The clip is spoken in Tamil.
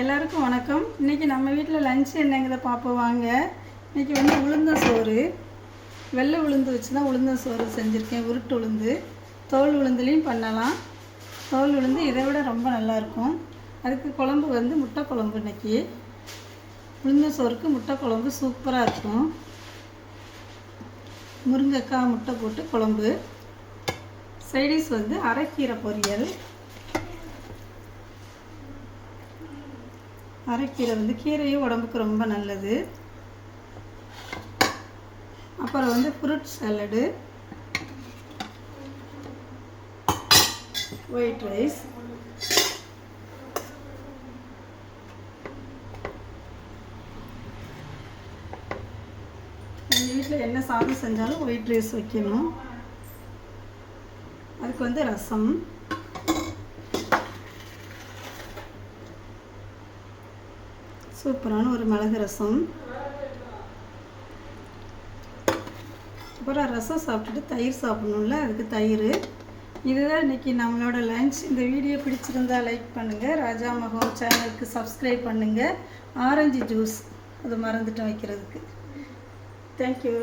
எல்லாருக்கும் வணக்கம். இன்றைக்கி நம்ம வீட்டில் லஞ்ச் என்னங்கிறத பார்ப்போம் வாங்க. இன்றைக்கி உளுந்தசோறு, வெள்ளை உளுந்து வச்சு தான் உளுந்தசோறு செஞ்சுருக்கேன். உருட்டு உளுந்து, தோல் உளுந்துலேயும் பண்ணலாம். தோல் உளுந்து இதை விட ரொம்ப நல்லாயிருக்கும். அதுக்கு குழம்பு முட்டை குழம்பு. இன்றைக்கி உளுந்தசோறுக்கு முட்டை குழம்பு சூப்பராக இருக்கும். முருங்கைக்காய் முட்டை போட்டு குழம்பு. சைடிஷ் அரைக்கீரை பொரியல். அரைக்கீரை கீரையும் உடம்புக்கு ரொம்ப நல்லது. அப்புறம் ஃப்ரூட் சாலடு, ஒயிட் ரைஸ். எங்கள் வீட்டில் என்ன சாதம் செஞ்சாலும் ஒயிட் ரைஸ் வைக்கணும். அதுக்கு ரசம், சூப்பரான ஒரு மிளகு ரசம். அப்புறம் ரசம் சாப்பிட்டுட்டு தயிர் சாப்பிட்ணும்ல, அதுக்கு தயிர். இதுதான் இன்றைக்கி நம்மளோட லஞ்ச். இந்த வீடியோ பிடிச்சிருந்தால் லைக் பண்ணுங்கள். ராஜா மகம் சேனலுக்கு சப்ஸ்கிரைப் பண்ணுங்கள். ஆரஞ்சு ஜூஸ் அது மறந்துட்டோம் வைக்கிறதுக்கு. தேங்க்யூ.